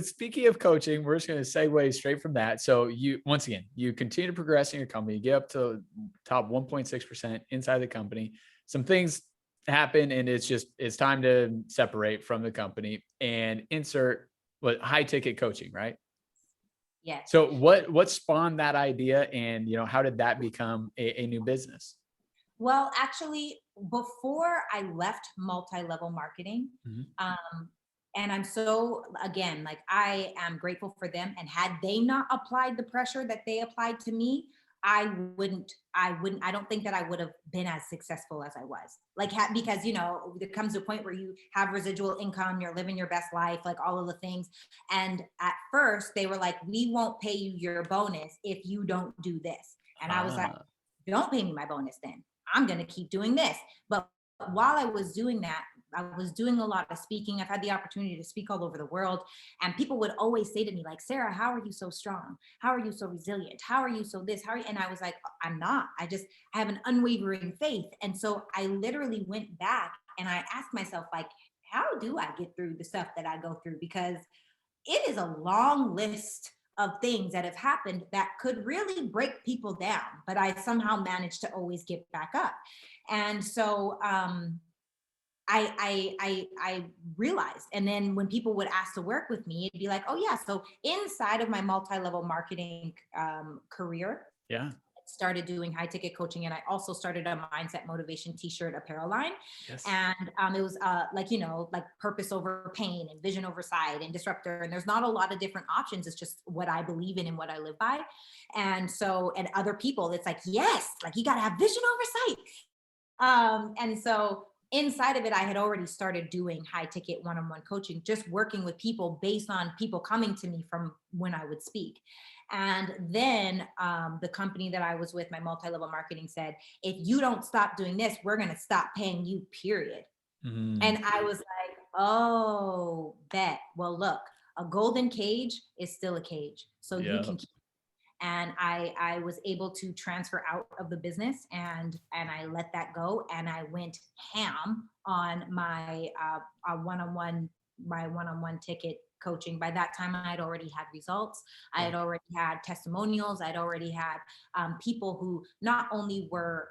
S1: speaking of coaching, we're just going to segue straight from that. So once again, you continue to progress in your company, you get up to top 1.6% inside the company. Some things happen and it's time to separate from the company and insert high ticket coaching, right?
S2: Yeah.
S1: So what spawned that idea, and, how did that become a new business?
S2: Well, actually, before I left multi-level marketing, and I'm so, again, like, I am grateful for them. And had they not applied the pressure that they applied to me, I don't think that I would have been as successful as I was. Like, because, there comes a point where you have residual income, you're living your best life, like all of the things. And at first they were like, we won't pay you your bonus if you don't do this. And I was like, don't pay me my bonus then. I'm going to keep doing this. But while I was doing that, I was doing a lot of speaking. I've had the opportunity to speak all over the world. And people would always say to me, like, Sarah, how are you so strong? How are you so resilient? How are you so this? How are you? And I was like, I'm not. I have an unwavering faith. And so I literally went back and I asked myself, like, how do I get through the stuff that I go through? Because it is a long list of things that have happened that could really break people down, but I somehow managed to always get back up. And so I realized, and then when people would ask to work with me, it'd be like, oh yeah. So inside of my multi-level marketing career,
S1: yeah,
S2: started doing high ticket coaching, and I also started a mindset motivation t-shirt apparel line.
S1: yes.
S2: And it was like purpose over pain and vision over sight and disruptor. And there's not a lot of different options. It's just what I believe in and what I live by. And so, and other people, it's like, yes, like you got to have vision over sight. And so inside of it, I had already started doing high ticket one-on-one coaching, just working with people based on people coming to me from when I would speak. And then the company that I was with, my multi-level marketing, said, if you don't stop doing this, we're going to stop paying you, period.
S1: Mm.
S2: And I was like, oh, bet. Well, look, a golden cage is still a cage. So you can keep. And I was able to transfer out of the business, and I let that go. And I went ham on my one-on-one ticket coaching. By that time, I had already had results. I had already had testimonials. I'd already had people who not only were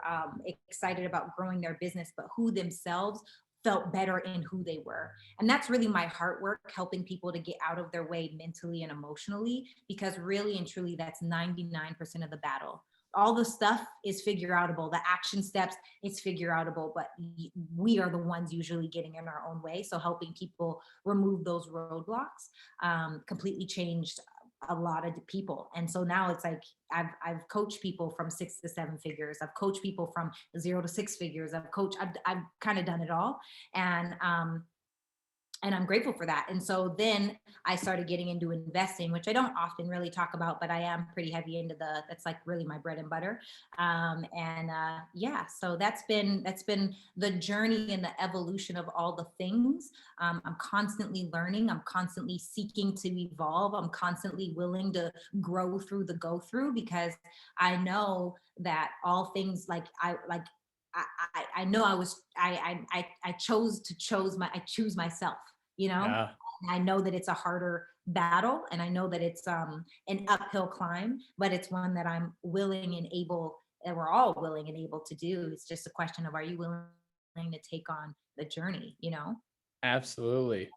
S2: excited about growing their business, but who themselves felt better in who they were. And that's really my heart work, helping people to get out of their way mentally and emotionally, because really and truly, that's 99% of the battle. All the stuff is figure outable. The action steps, it's figure outable, but we are the ones usually getting in our own way. So helping people remove those roadblocks completely changed a lot of people. And so now it's like I've coached people from 6 to 7 figures. I've coached people from 0 to 6 figures. I've kind of done it all. And I'm grateful for that. And so then I started getting into investing, which I don't often really talk about, but I am pretty heavy into that's like really my bread and butter. So that's been the journey and the evolution of all the things. I'm constantly learning. I'm constantly seeking to evolve. I'm constantly willing to grow through the go through, because I know that all things I know I choose myself,
S1: Yeah.
S2: I know that it's a harder battle, and I know that it's an uphill climb, but it's one that I'm willing and able, and we're all willing and able to do. It's just a question of, are you willing to take on the journey,
S1: Absolutely.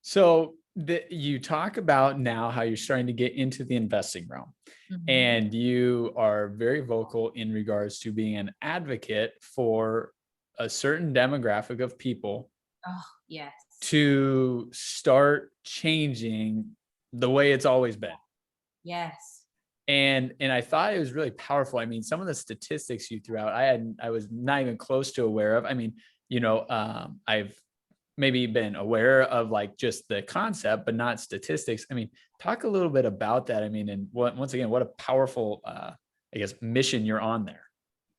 S1: So you talk about now how you're starting to get into the investing realm, and you are very vocal in regards to being an advocate for a certain demographic of people
S2: Oh, yes.
S1: to start changing the way it's always been.
S2: Yes.
S1: And I thought it was really powerful. I mean, some of the statistics you threw out, I was not even close to aware of. I mean, I've maybe been aware of like just the concept, but not statistics. I mean, talk a little bit about that. I mean, and once again, what a powerful, I guess, mission you're on there.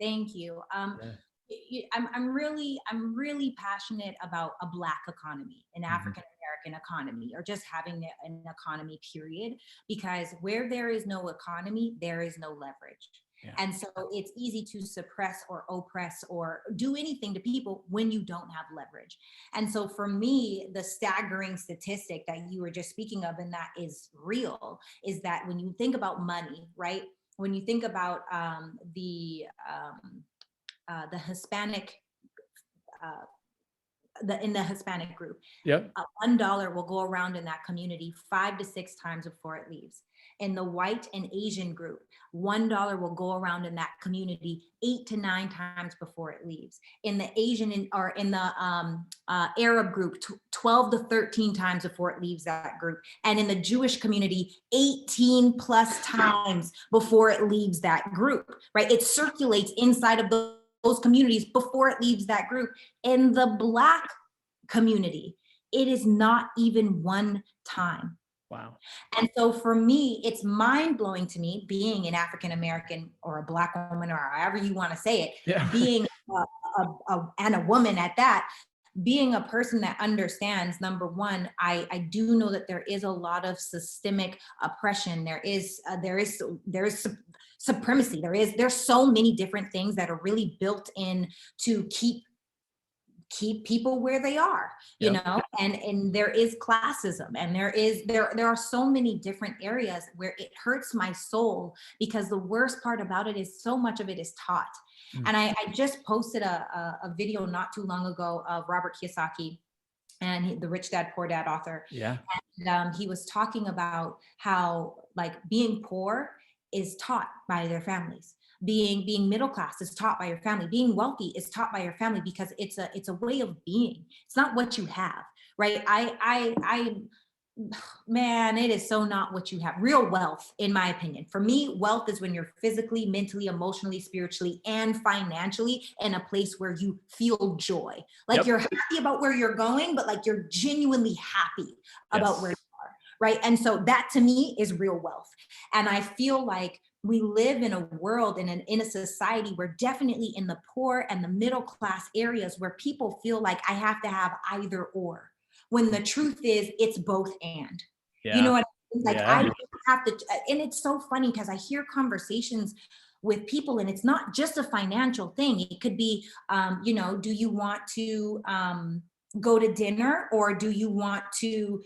S2: Thank you. I'm really passionate about a Black economy, an African American economy, or just having an economy, period, because where there is no economy, there is no leverage. Yeah. And so it's easy to suppress or oppress or do anything to people when you don't have leverage. And so for me, the staggering statistic that you were just speaking of, and that is real, is that when you think about money, right? When you think about the Hispanic in the Hispanic group.
S1: Yep.
S2: $1 will go around in that community 5 to 6 times before it leaves. In the white and Asian group, $1 will go around in that community 8 to 9 times before it leaves. In the Asian or in the Arab group, 12 to 13 times before it leaves that group. And in the Jewish community, 18 plus times before it leaves that group, right? It circulates inside of those communities before it leaves that group. In the Black community, it is not even 1 time.
S1: Wow.
S2: And so for me, it's mind blowing to me, being an African American or a Black woman, or however you want to say it,
S1: Yeah.
S2: being and a woman at that, being a person that understands, number one, I do know that there is a lot of systemic oppression. There is supremacy. There's so many different things that are really built in to keep people where they are, you know, and there is classism, and there are so many different areas where it hurts my soul, because the worst part about it is so much of it is taught. And I just posted a video not too long ago of Robert Kiyosaki, and the Rich Dad Poor Dad author.
S1: Yeah.
S2: And he was talking about how, like, being poor is taught by their families. Being middle class is taught by your family. Being wealthy is taught by your family, because it's a way of being. It's not what you have, right? Man, it is so not what you have. Real wealth, in my opinion, for me, wealth is when you're physically, mentally, emotionally, spiritually, and financially in a place where you feel joy. Like you're happy about where you're going, but like you're genuinely happy about where you are, right? And so that to me is real wealth. And I feel like we live in a world, in a society where definitely in the poor and the middle class areas where people feel like I have to have either or, when the truth is it's both and.
S1: Yeah.
S2: You know what I mean? Like I have to, and it's so funny because I hear conversations with people, and it's not just a financial thing. It could be, you know, do you want to go to dinner, or do you want to,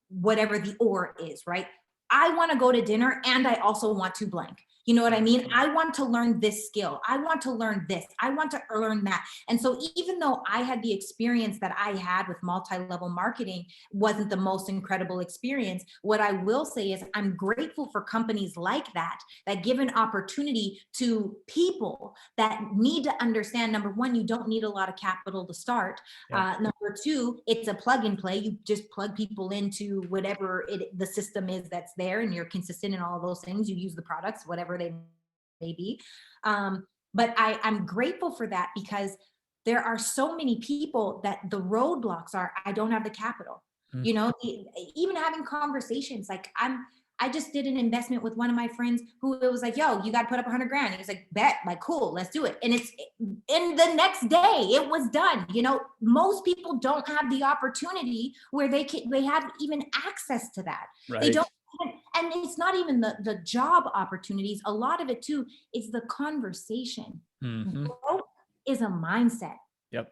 S2: whatever the or is, right? I want to go to dinner, and I also want to blank. You know what I mean? I want to learn this skill. I want to learn this. I want to learn that. And so even though I had the experience that I had with multi-level marketing wasn't the most incredible experience, what I will say is I'm grateful for companies like that give an opportunity to people that need to understand, number one, you don't need a lot of capital to start. Number two, it's a plug and play. You just plug people into whatever the system is that's there, and you're consistent in all of those things. You use the products, whatever they may be. But I'm grateful for that, because there are so many people that the roadblocks are, I don't have the capital. You know, even having conversations, like I just did an investment with one of my friends who it was like, yo, you got to put up $100,000. He was like, bet, like, cool, let's do it. And it's in the next day, it was done. You know, most people don't have the opportunity where they have even access to that.
S1: Right.
S2: They don't. And it's not even the job opportunities. A lot of it too is the conversation. Growth is a mindset.
S1: Yep.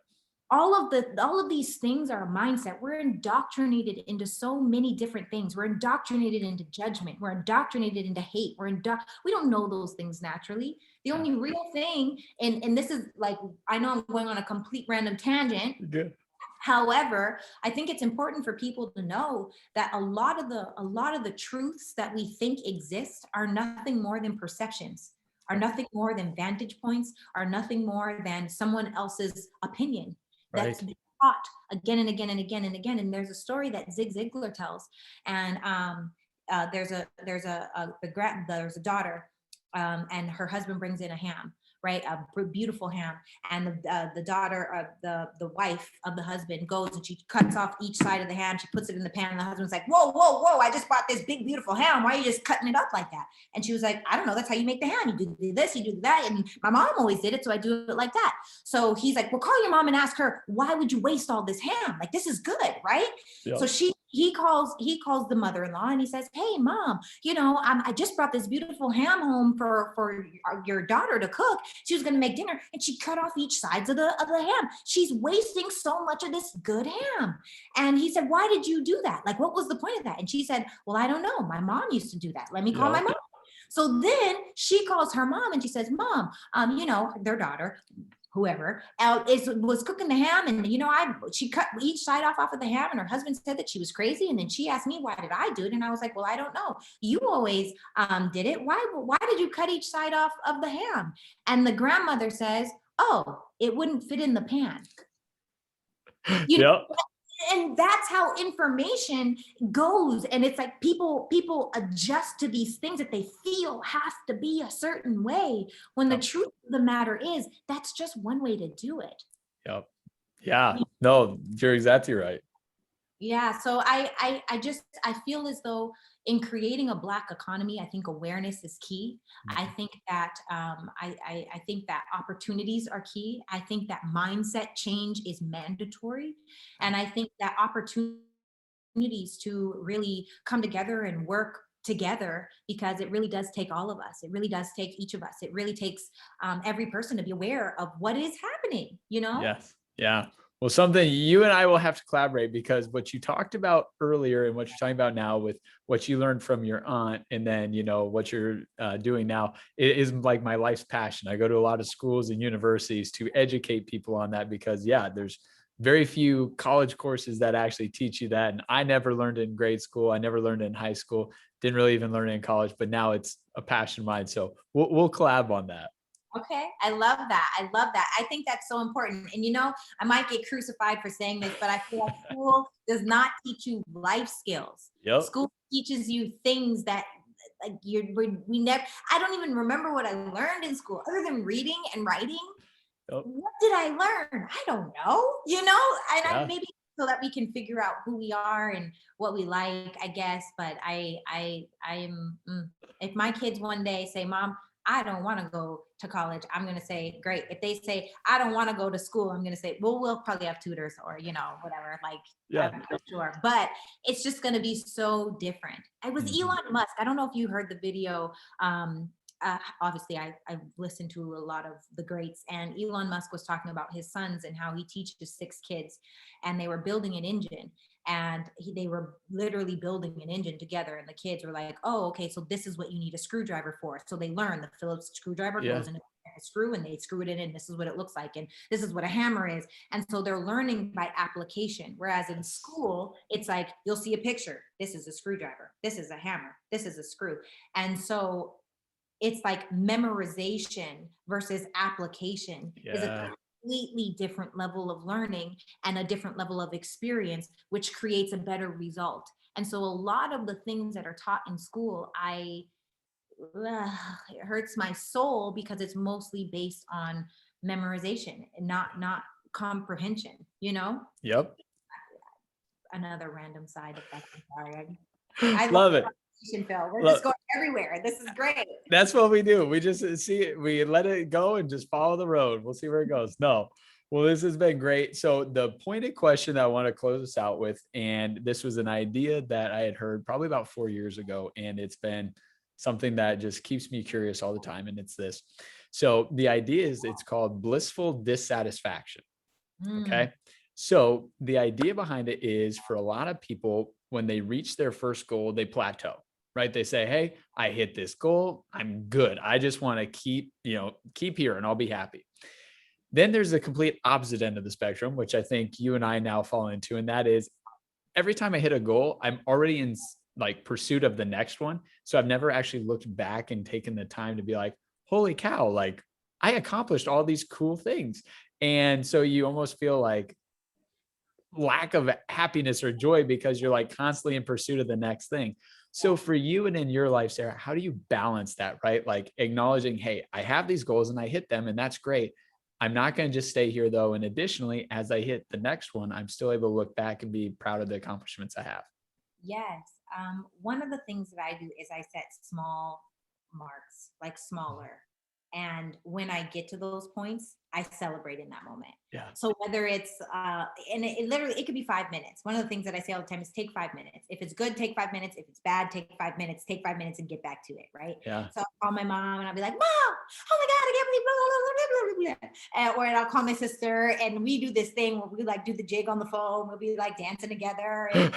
S2: All of these things are a mindset. We're indoctrinated into so many different things. We're indoctrinated into judgment. We're indoctrinated into hate. We don't know those things naturally. The only real thing, and this is like, I know I'm going on a complete random tangent.
S1: Good.
S2: However, I think it's important for people to know that a lot of the truths that we think exist are nothing more than perceptions, are nothing more than vantage points, are nothing more than someone else's opinion. That's been taught again and again and again and again. And there's a story that Zig Ziglar tells, and there's a daughter, and her husband brings in a ham, right? A beautiful ham. And the daughter, the wife of the husband goes and she cuts off each side of the ham. She puts it in the pan, and the husband's like, whoa, whoa, whoa, I just bought this big, beautiful ham. Why are you just cutting it up like that? And she was like, I don't know. That's how you make the ham. You do this, you do that. And my mom always did it, so I do it like that. So he's like, well, call your mom and ask her, why would you waste all this ham? Like, this is good, right? Yep. So he calls the mother-in-law, and he says, hey, mom, you know, I just brought this beautiful ham home for your daughter to cook. She was going to make dinner, and she cut off each sides of the ham. She's wasting so much of this good ham. And he said, why did you do that? Like, what was the point of that? And she said, well, I don't know. My mom used to do that. Let me call my mom. So then she calls her mom, and she says, Mom, you know, their daughter, whoever was cooking the ham, and she cut each side off of the ham, and her husband said that she was crazy, and then she asked me, why did I do it? And I was like, well, I don't know, you always did it. Why did you cut each side off of the ham? And the grandmother says, oh, it wouldn't fit in the pan.
S1: Yep.
S2: And that's how information goes. And it's like people adjust to these things that they feel have to be a certain way, when the truth of the matter is that's just one way to do it.
S1: Yep. Yeah. No, you're exactly right.
S2: Yeah. So I feel as though in creating a Black economy, I think awareness is key. I think that I think that opportunities are key. I think that mindset change is mandatory. And I think that opportunities to really come together and work together, because it really does take all of us. It really does take each of us. It really takes every person to be aware of what is happening,
S1: Yes. Yeah. Well, something you and I will have to collaborate, because what you talked about earlier and what you're talking about now with what you learned from your aunt, and then, what you're doing now, it is like my life's passion. I go to a lot of schools and universities to educate people on that, because there's very few college courses that actually teach you that. And I never learned it in grade school. I never learned it in high school. Didn't really even learn it in college, but now it's a passion of mine. So we'll collab on that.
S2: Okay. I love that. I love that. I think that's so important. And I might get crucified for saying this, but I feel like school does not teach you life skills.
S1: Yep.
S2: School teaches you things that like we never, I don't even remember what I learned in school other than reading and writing.
S1: Yep.
S2: What did I learn? I don't know, and I maybe so that we can figure out who we are and what we like, I guess. But I am, if my kids one day say, Mom, I don't want to go to college, I'm going to say, great. If they say, I don't want to go to school, I'm going to say, well, we'll probably have tutors or, whatever, like,
S1: yeah,
S2: I'm not sure. But it's just going to be so different. It was Elon Musk. I don't know if you heard the video. Obviously, I listened to a lot of the greats, and Elon Musk was talking about his sons and how he teaches 6 kids, and they were building an engine. And they were literally building an engine together, and the kids were like, oh, okay, so this is what you need a screwdriver for. So they learn the Phillips screwdriver goes into a screw, and they screw it in, and this is what it looks like, and this is what a hammer is. And so they're learning by application. Whereas in school, it's like, you'll see a picture. This is a screwdriver. This is a hammer. This is a screw. And so it's like memorization versus application is a completely different level of learning and a different level of experience, which creates a better result. And so a lot of the things that are taught in school, it hurts my soul, because it's mostly based on memorization and not comprehension,
S1: Yep.
S2: Another random side effect. I'm sorry.
S1: I love it.
S2: We're just going everywhere. This is great.
S1: That's what we do. We just we let it go and just follow the road. We'll see where it goes. No. Well, this has been great. So the pointed question that I want to close us out with, and this was an idea that I had heard probably about 4 years ago, and it's been something that just keeps me curious all the time. And it's this. So the idea is, it's called blissful dissatisfaction. Okay. So the idea behind it is, for a lot of people, when they reach their first goal, they plateau, right? They say, hey, I hit this goal, I'm good. I just want to keep here and I'll be happy. Then there's the complete opposite end of the spectrum, which I think you and I now fall into. And that is, every time I hit a goal, I'm already in like pursuit of the next one. So I've never actually looked back and taken the time to be like, holy cow, like I accomplished all these cool things. And so you almost feel like lack of happiness or joy, because you're like constantly in pursuit of the next thing. So for you and in your life, Sarah, how do you balance that, right? Like acknowledging, hey, I have these goals and I hit them, and that's great. I'm not going to just stay here though. And additionally, as I hit the next one, I'm still able to look back and be proud of the accomplishments I have.
S2: Yes. One of the things that I do is I set small marks, like smaller. And when I get to those points, I celebrate in that moment.
S1: Yeah.
S2: So whether it's, and it literally, it could be 5 minutes. One of the things that I say all the time is take 5 minutes. If it's good, take 5 minutes. If it's bad, take 5 minutes, and get back to it. Right.
S1: Yeah.
S2: So I'll call my mom and I'll be like, Mom, oh my God, I can't believe blah, blah, blah, blah, blah, blah. Or I'll call my sister, and we do this thing where we like do the jig on the phone. We'll be like dancing together. And,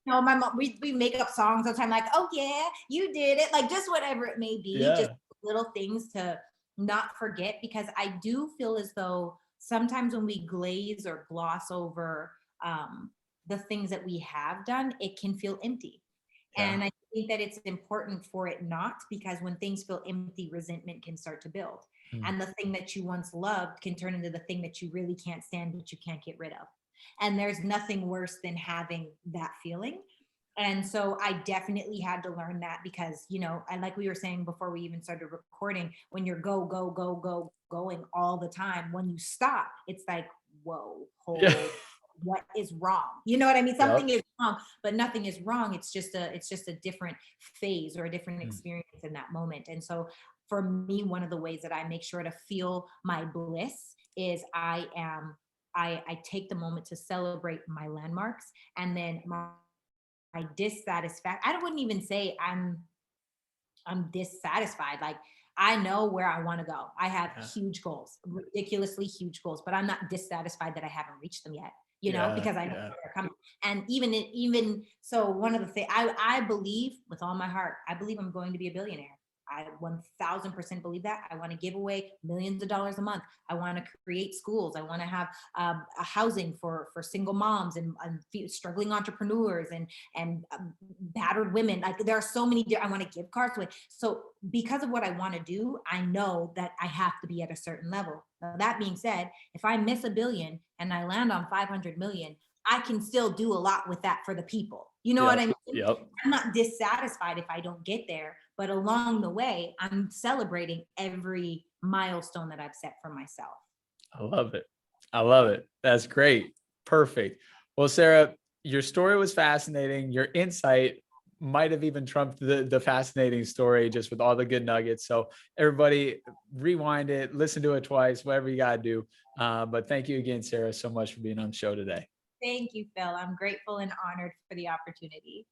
S2: my mom, we make up songs all the time. Like, oh yeah, you did it. Like just whatever it may be.
S1: Yeah.
S2: Just little things to not forget, because I do feel as though sometimes when we glaze or gloss over the things that we have done, it can feel empty.
S1: Yeah.
S2: And I think that it's important for it not, because when things feel empty, resentment can start to build.
S1: Mm.
S2: And the thing that you once loved can turn into the thing that you really can't stand, but you can't get rid of. And there's nothing worse than having that feeling. And so I definitely had to learn that, because, and like we were saying before we even started recording, when you're going all the time, when you stop, it's like, whoa,
S1: Yeah.
S2: what is wrong? You know what I mean?
S1: Yep.
S2: Something is wrong, but nothing is wrong. It's just a different phase or a different
S1: Mm.
S2: experience in that moment. And so for me, one of the ways that I make sure to feel my bliss is I take the moment to celebrate my landmarks, and then my dissatisfaction. I wouldn't even say I'm dissatisfied. Like, I know where I want to go. I have
S1: Yeah.
S2: huge goals, ridiculously huge goals, but I'm not dissatisfied that I haven't reached them yet,
S1: Yeah.
S2: because I know
S1: Yeah.
S2: where they're coming. And even so, one of the things I believe with all my heart, I believe I'm going to be a billionaire. I 1000% believe that. I want to give away millions of dollars a month. I want to create schools. I want to have a housing for single moms and struggling entrepreneurs and battered women. Like, there are so many. I want to give cards away. So because of what I want to do, I know that I have to be at a certain level. Now, that being said, if I miss a billion and I land on 500 million, I can still do a lot with that for the people. You know what
S1: Yep.
S2: I mean?
S1: Yep.
S2: I'm not dissatisfied if I don't get there, but along the way, I'm celebrating every milestone that I've set for myself.
S1: I love it. I love it. That's great. Perfect. Well, Sarah, your story was fascinating. Your insight might have even trumped the fascinating story, just with all the good nuggets. So everybody, rewind it, listen to it twice, whatever you got to do. But thank you again, Sarah, so much for being on the show today.
S2: Thank you, Phil. I'm grateful and honored for the opportunity.